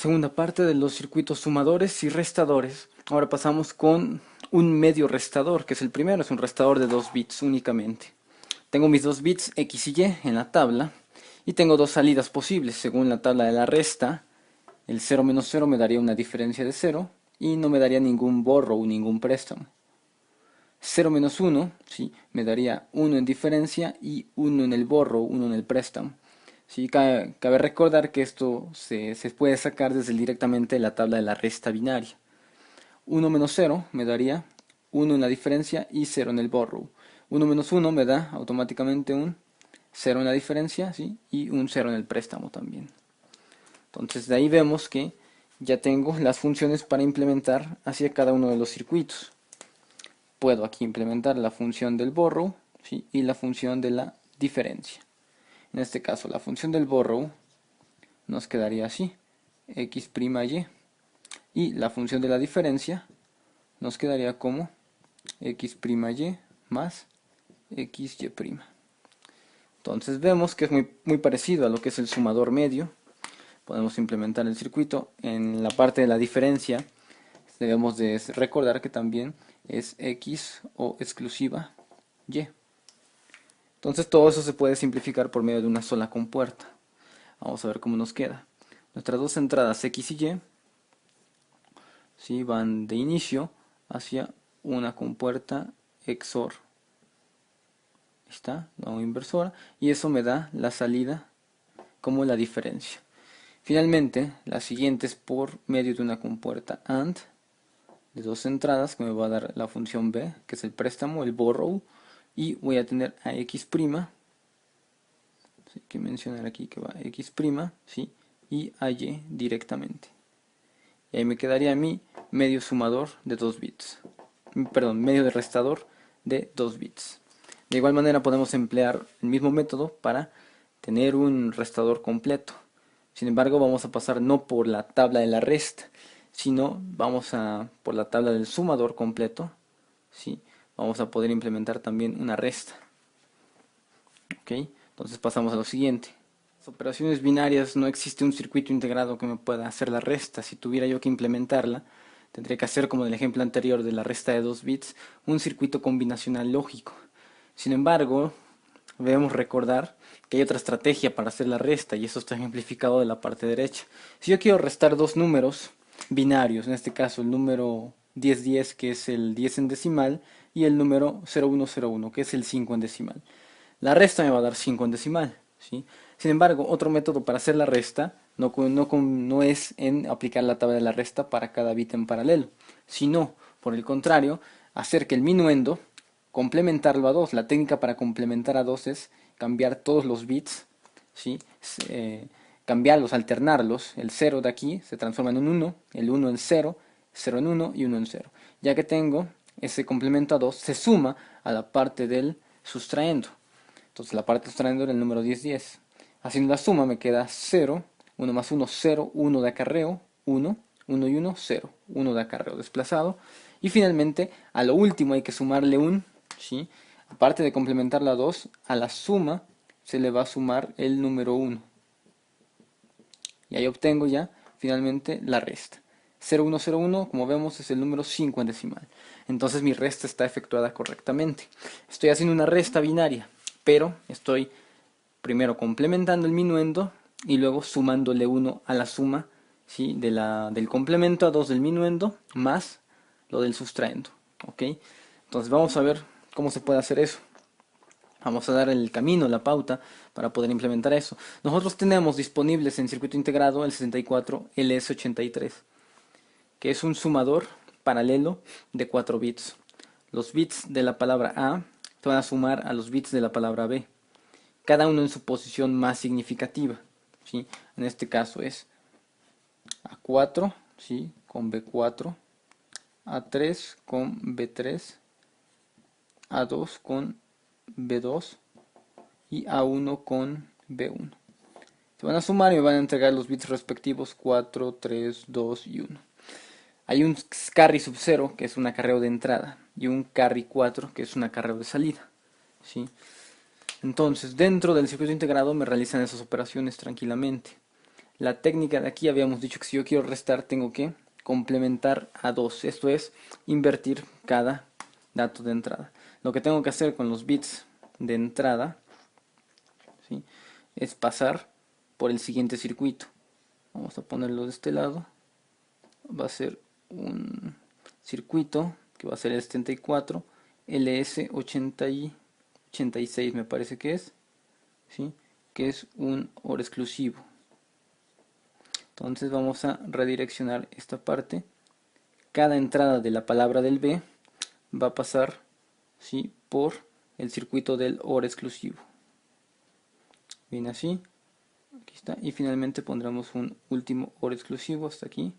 Segunda parte de los circuitos sumadores y restadores. Ahora pasamos con un medio restador, que es el primero, es un restador de 2 bits únicamente. Tengo mis 2 bits X y Y en la tabla y tengo dos salidas posibles. Según la tabla de la resta, el 0 menos 0 me daría una diferencia de 0 y no me daría ningún borro o ningún préstamo. 0 menos 1, ¿sí? Me daría 1 en diferencia y 1 en el borro, 1 en el préstamo. Sí, cabe recordar que esto se puede sacar desde directamente de la tabla de la resta binaria. 1 menos 0 me daría 1 en la diferencia y 0 en el borrow. 1 menos 1 me da automáticamente un 0 en la diferencia, ¿sí? Y un 0 en el préstamo también. Entonces de ahí vemos que ya tengo las funciones para implementar hacia cada uno de los circuitos. Puedo aquí implementar la función del borrow, ¿sí? Y la función de la diferencia. En este caso la función del borrow nos quedaría así, x'y, y la función de la diferencia nos quedaría como x'y más xy'. Entonces vemos que es muy parecido a lo que es el sumador medio. Podemos implementar el circuito. En la parte de la diferencia debemos de recordar que también es x o exclusiva y. Entonces todo eso se puede simplificar por medio de una sola compuerta. Vamos a ver cómo nos queda. Nuestras dos entradas X y Y, ¿sí? Van de inicio hacia una compuerta XOR. Está la inversora y eso me da la salida como la diferencia. Finalmente, la siguiente es por medio de una compuerta AND de dos entradas que me va a dar la función B, que es el préstamo, el borrow, y voy a tener a X', hay que mencionar aquí que va X', ¿sí? Y a Y directamente. Y ahí me quedaría a mí medio sumador de 2 bits. Perdón, medio de restador de 2 bits. De igual manera podemos emplear el mismo método para tener un restador completo. Sin embargo, vamos a pasar no por la tabla de la resta, sino vamos a por la tabla del sumador completo. ¿Sí? Vamos a poder implementar también una resta. ¿Ok? Entonces pasamos a lo siguiente. Las operaciones binarias, no existe un circuito integrado que me pueda hacer la resta. Si tuviera yo que implementarla, tendría que hacer, como en el ejemplo anterior de la resta de 2 bits, un circuito combinacional lógico. Sin embargo, debemos recordar que hay otra estrategia para hacer la resta, y eso está ejemplificado de la parte derecha. Si yo quiero restar dos números binarios, en este caso el número 1010, que es el 10 en decimal, y el número 0101, que es el 5 en decimal, la resta me va a dar 5 en decimal, ¿sí? Sin embargo, otro método para hacer la resta no es en aplicar la tabla de la resta para cada bit en paralelo, sino, por el contrario, hacer que el minuendo, complementarlo a 2. La técnica para complementar a 2 es cambiar todos los bits, ¿sí? Cambiarlos, alternarlos. El 0 de aquí se transforma en un 1, el 1 en 0, 0 en 1 y 1 en 0. Ya que tengo ese complemento a 2, se suma a la parte del sustraendo. Entonces la parte sustrayendo era el número 1010. Haciendo la suma me queda 0, 1 más 1, 0, 1 de acarreo, 1, 1 y 1, 0, 1 de acarreo desplazado. Y finalmente, a lo último hay que sumarle un, ¿sí? Aparte de complementar la 2, a la suma se le va a sumar el número 1. Y ahí obtengo ya finalmente la resta. 0101, como vemos, es el número 5 en decimal. Entonces mi resta está efectuada correctamente. Estoy haciendo una resta binaria, pero estoy primero complementando el minuendo y luego sumándole 1 a la suma, ¿sí? Del complemento a 2 del minuendo más lo del sustraendo. ¿Ok? Entonces vamos a ver cómo se puede hacer eso. Vamos a dar el camino, la pauta para poder implementar eso. Nosotros tenemos disponibles en circuito integrado el 64LS83, que es un sumador paralelo de 4 bits. Los bits de la palabra A se van a sumar a los bits de la palabra B, cada uno en su posición más significativa, ¿sí? En este caso es A4, ¿sí? Con B4, A3 con B3, A2 con B2 y A1 con B1. Se van a sumar y me van a entregar los bits respectivos 4, 3, 2 y 1. Hay un carry sub 0 que es un acarreo de entrada y un carry 4 que es un acarreo de salida, ¿sí? Entonces, dentro del circuito integrado me realizan esas operaciones tranquilamente. La técnica de aquí habíamos dicho que si yo quiero restar tengo que complementar a 2, esto es invertir cada dato de entrada. Lo que tengo que hacer con los bits de entrada, ¿sí?, es pasar por el siguiente circuito. Vamos a ponerlo de este lado. Va a ser un circuito que va a ser el 74, LS80 y 86 me parece que es, ¿sí?, que es un OR exclusivo. Entonces vamos a redireccionar esta parte. Cada entrada de la palabra del B va a pasar, ¿sí?, por el circuito del OR exclusivo. Bien, así. Aquí está. Y finalmente pondremos un último OR exclusivo hasta aquí.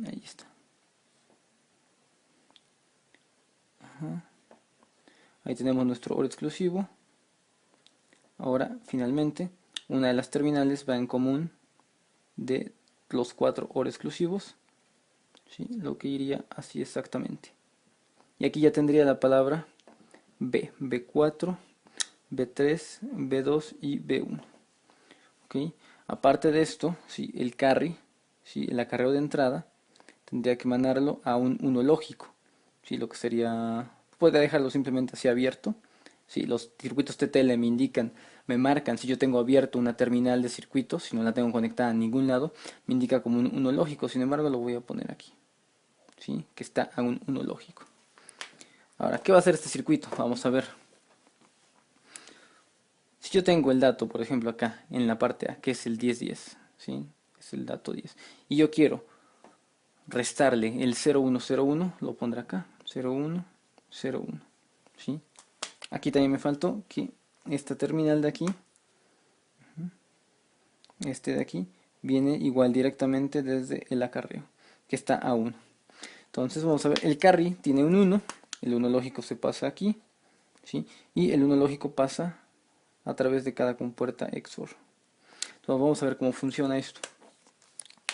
Ahí está. Ajá. Ahí tenemos nuestro OR exclusivo. Ahora, finalmente, una de las terminales va en común de los 4 OR exclusivos, ¿sí?, lo que iría así exactamente. Y aquí ya tendría la palabra B, B4, B3, B2 y B1. ¿Okay? Aparte de esto, ¿sí?, el carry, ¿sí?, el acarreo de entrada, tendría que mandarlo a un 1 lógico, ¿sí?, lo que sería, puede dejarlo simplemente así abierto. Sí, los circuitos TTL me marcan si yo tengo abierto una terminal de circuitos, si no la tengo conectada a ningún lado, me indica como un 1 lógico, sin embargo lo voy a poner aquí, ¿sí?, que está a un 1 lógico. Ahora, ¿qué va a hacer este circuito? Vamos a ver. Si yo tengo el dato, por ejemplo, acá en la parte A, que es el 1010, ¿sí?, es el dato 10, y yo quiero restarle el 0101, lo pondré acá, 0101, ¿sí? Aquí también me faltó que esta terminal de aquí, este de aquí, viene igual directamente desde el acarreo, que está a 1. Entonces vamos a ver, el carry tiene un 1, el 1 lógico se pasa aquí, ¿sí?, y el 1 lógico pasa a través de cada compuerta XOR. Entonces vamos a ver cómo funciona esto.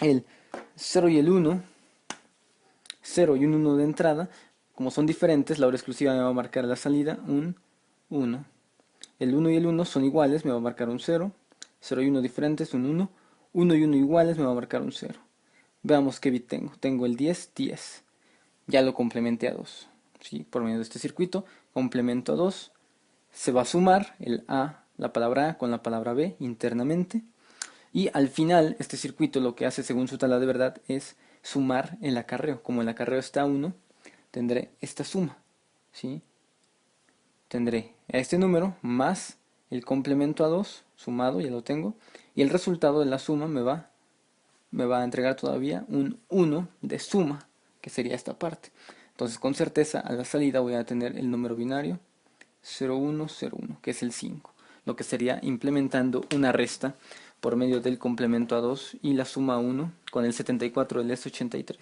El 0 y el 1, 0 y un 1 de entrada, como son diferentes, la hora exclusiva me va a marcar la salida un 1. El 1 y el 1 son iguales, me va a marcar un 0. 0 y 1 diferentes, un 1. 1 y 1 iguales, me va a marcar un 0. Veamos qué bit tengo. Tengo el 10, 10. Ya lo complementé a 2. ¿Sí? Por medio de este circuito, complemento a 2. Se va a sumar el A, la palabra A con la palabra B internamente. Y al final, este circuito lo que hace según su tabla de verdad es sumar el acarreo. Como el acarreo está a 1, tendré esta suma, ¿sí? Tendré a este número más el complemento a 2 sumado, ya lo tengo, y el resultado de la suma me va a entregar todavía un 1 de suma, que sería esta parte. Entonces con certeza a la salida voy a tener el número binario 0101, que es el 5, lo que sería implementando una resta por medio del complemento a 2 y la suma a 1 con el 74 del S83.